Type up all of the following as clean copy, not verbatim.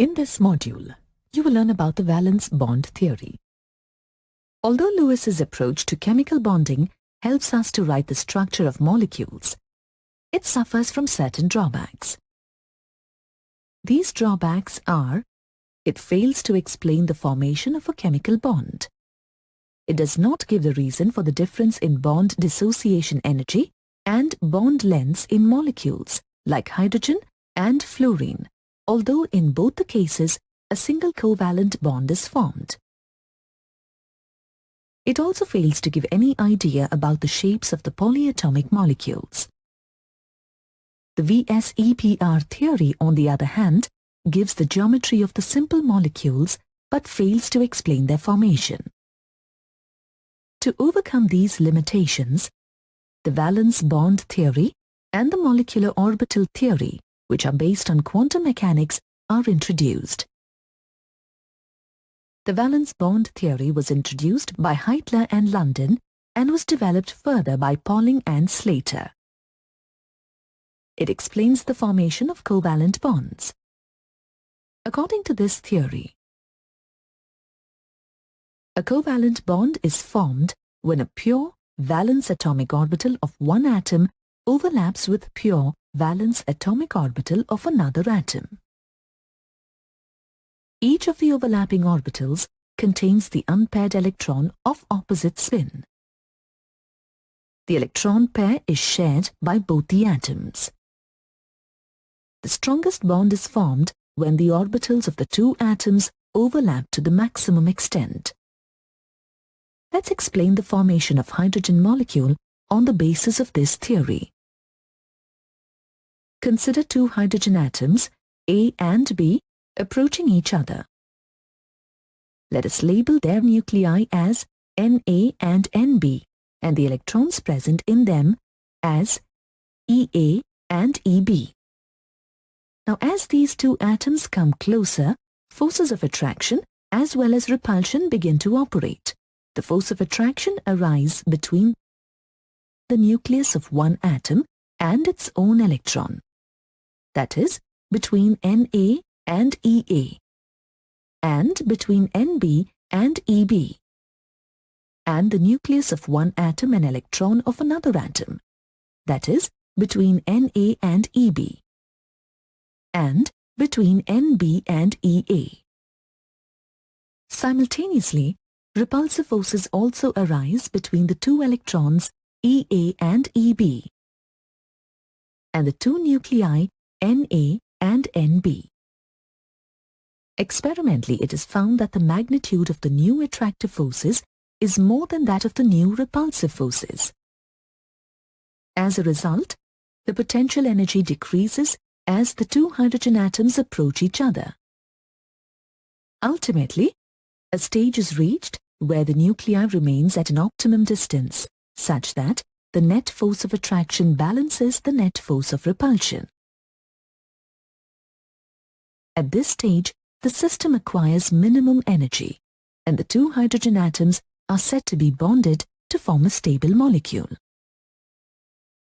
In this module, you will learn about the valence bond theory. Although Lewis's approach to chemical bonding helps us to write the structure of molecules, it suffers from certain drawbacks. These drawbacks are: it fails to explain the formation of a chemical bond. It does not give the reason for the difference in bond dissociation energy and bond lengths in molecules like hydrogen and fluorine, although in both the cases a single covalent bond is formed. It also fails to give any idea about the shapes of the polyatomic molecules. The VSEPR theory, on the other hand, gives the geometry of the simple molecules but fails to explain their formation. To overcome these limitations, the valence bond theory and the molecular orbital theory, which are based on quantum mechanics, are introduced. The valence bond theory was introduced by Heitler and London and was developed further by Pauling and Slater. It explains the formation of covalent bonds. According to this theory, a covalent bond is formed when a pure valence atomic orbital of one atom overlaps with pure valence atomic orbital of another atom. Each of the overlapping orbitals contains the unpaired electron of opposite spin. The electron pair is shared by both the atoms. The strongest bond is formed when the orbitals of the two atoms overlap to the maximum extent. Let's explain the formation of hydrogen molecule on the basis of this theory. Consider two hydrogen atoms, A and B, approaching each other. Let us label their nuclei as Na and Nb and the electrons present in them as Ea and Eb. Now, as these two atoms come closer, forces of attraction as well as repulsion begin to operate. The force of attraction arises between the nucleus of one atom and its own electron, that is, between Na and Ea, and between Nb and Eb, and the nucleus of one atom and electron of another atom, that is, between Na and Eb, and between Nb and Ea. Simultaneously, repulsive forces also arise between the two electrons Ea and Eb and the two nuclei Na and Nb. Experimentally, it is found that the magnitude of the new attractive forces is more than that of the new repulsive forces. As a result, the potential energy decreases as the two hydrogen atoms approach each other. Ultimately, a stage is reached where the nuclei remains at an optimum distance, such that the net force of attraction balances the net force of repulsion. At this stage, the system acquires minimum energy, and the two hydrogen atoms are said to be bonded to form a stable molecule.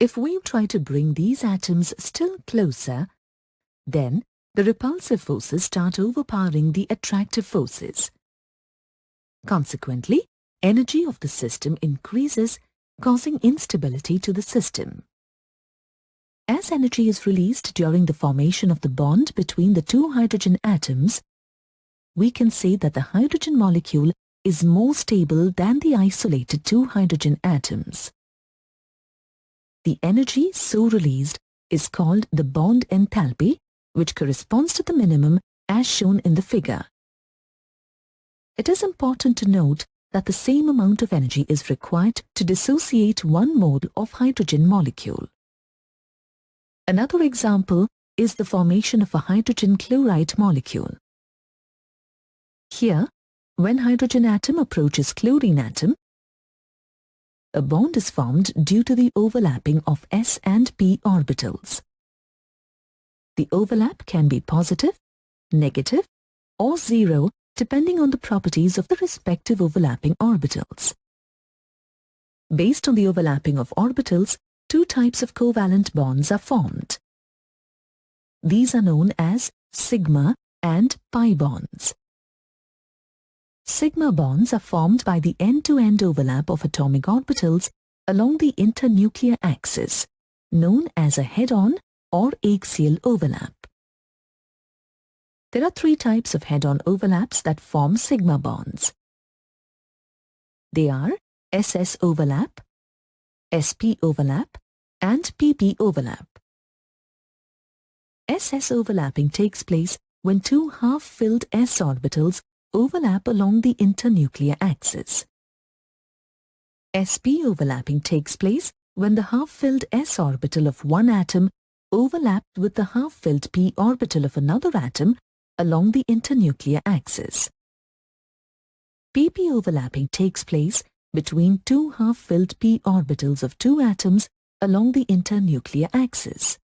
If we try to bring these atoms still closer, then the repulsive forces start overpowering the attractive forces. Consequently, energy of the system increases, causing instability to the system. As energy is released during the formation of the bond between the two hydrogen atoms, we can say that the hydrogen molecule is more stable than the isolated two hydrogen atoms. The energy so released is called the bond enthalpy, which corresponds to the minimum as shown in the figure. It is important to note that the same amount of energy is required to dissociate one mole of hydrogen molecule. Another example is the formation of a hydrogen chloride molecule. Here, when hydrogen atom approaches chlorine atom, a bond is formed due to the overlapping of s and p orbitals. The overlap can be positive, negative, or zero depending on the properties of the respective overlapping orbitals. Based on the overlapping of orbitals, two types of covalent bonds are formed. These are known as sigma and pi bonds. Sigma bonds are formed by the end-to-end overlap of atomic orbitals along the internuclear axis, known as a head-on or axial overlap. There are three types of head-on overlaps that form sigma bonds. They are SS overlap, SP overlap, and PP overlap. SS overlapping takes place when two half-filled s orbitals overlap along the internuclear axis. SP overlapping takes place when the half-filled s orbital of one atom overlapped with the half-filled p orbital of another atom along the internuclear axis. PP overlapping takes place between two half-filled p orbitals of two atoms along the internuclear axis.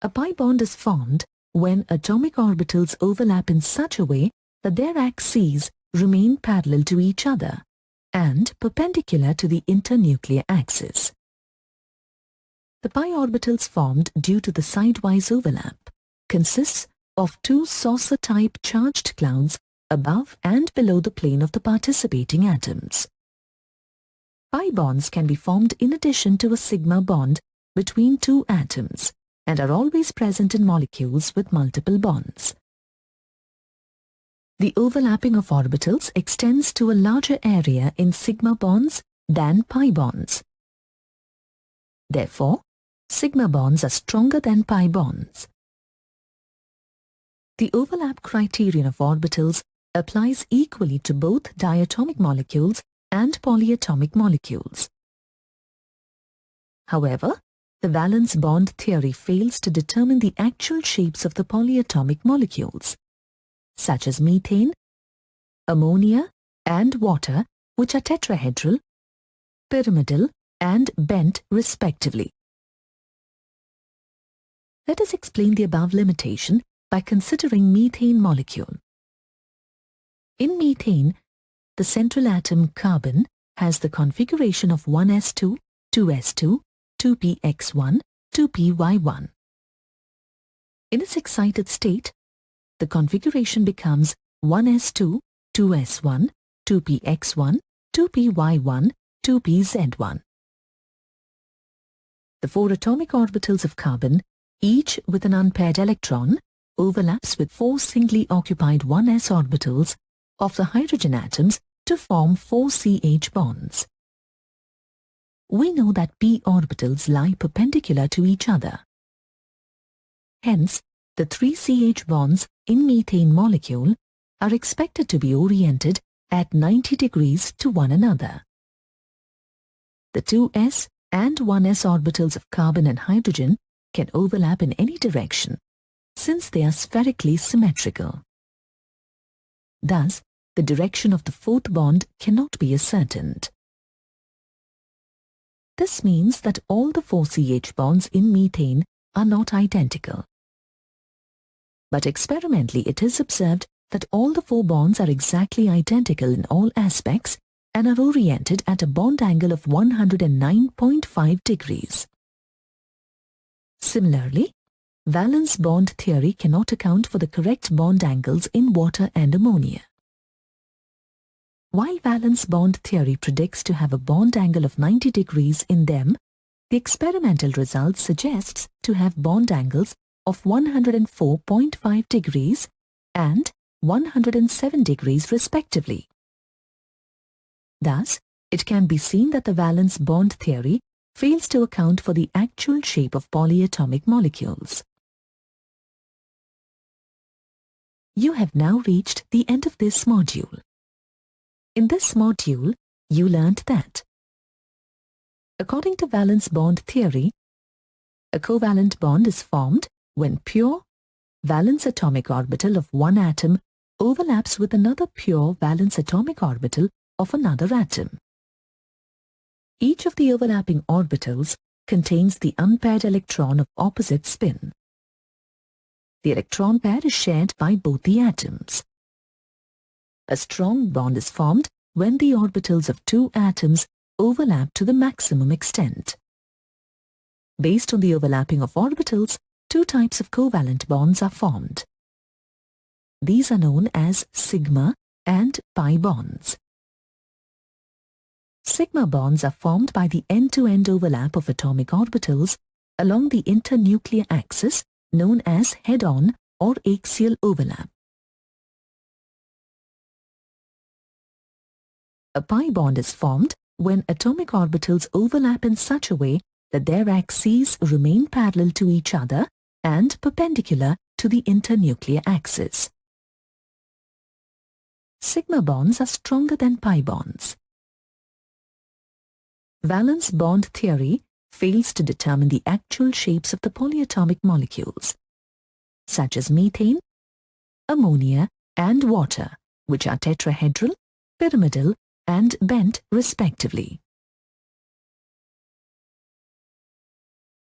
A pi bond is formed when atomic orbitals overlap in such a way that their axes remain parallel to each other and perpendicular to the internuclear axis. The pi orbitals formed due to the sidewise overlap consists of two saucer-type charged clouds above and below the plane of the participating atoms. Pi bonds can be formed in addition to a sigma bond between two atoms and are always present in molecules with multiple bonds. The overlapping of orbitals extends to a larger area in sigma bonds than pi bonds. Therefore, sigma bonds are stronger than pi bonds. The overlap criterion of orbitals applies equally to both diatomic molecules and polyatomic molecules. However, the valence bond theory fails to determine the actual shapes of the polyatomic molecules, such as methane, ammonia, and water, which are tetrahedral, pyramidal, and bent respectively. Let us explain the above limitation by considering methane molecule. In methane, the central atom carbon has the configuration of 1s2, 2s2, 2px1, 2py1. In its excited state, the configuration becomes 1s2, 2s1, 2px1, 2py1, 2pz1. The four atomic orbitals of carbon, each with an unpaired electron, overlaps with four singly occupied 1s orbitals of the hydrogen atoms to form four CH bonds. We know that p orbitals lie perpendicular to each other. Hence, the three CH bonds in methane molecule are expected to be oriented at 90 degrees to one another. The two s and 1s orbitals of carbon and hydrogen can overlap in any direction, since they are spherically symmetrical. Thus, the direction of the fourth bond cannot be ascertained. This means that all the four CH bonds in methane are not identical. But experimentally it is observed that all the four bonds are exactly identical in all aspects and are oriented at a bond angle of 109.5 degrees. Similarly, valence bond theory cannot account for the correct bond angles in water and ammonia. While valence bond theory predicts to have a bond angle of 90 degrees in them, the experimental result suggests to have bond angles of 104.5 degrees and 107 degrees respectively. Thus, it can be seen that the valence bond theory fails to account for the actual shape of polyatomic molecules. You have now reached the end of this module. In this module, you learnt that, according to valence bond theory, a covalent bond is formed when pure valence atomic orbital of one atom overlaps with another pure valence atomic orbital of another atom. Each of the overlapping orbitals contains the unpaired electron of opposite spin. The electron pair is shared by both the atoms. A strong bond is formed when the orbitals of two atoms overlap to the maximum extent. Based on the overlapping of orbitals, two types of covalent bonds are formed. These are known as sigma and pi bonds. Sigma bonds are formed by the end-to-end overlap of atomic orbitals along the internuclear axis, known as head-on or axial overlap. A pi bond is formed when atomic orbitals overlap in such a way that their axes remain parallel to each other and perpendicular to the internuclear axis. Sigma bonds are stronger than pi bonds. Valence bond theory fails to determine the actual shapes of the polyatomic molecules, such as methane, ammonia, and water, which are tetrahedral, pyramidal, and bent respectively.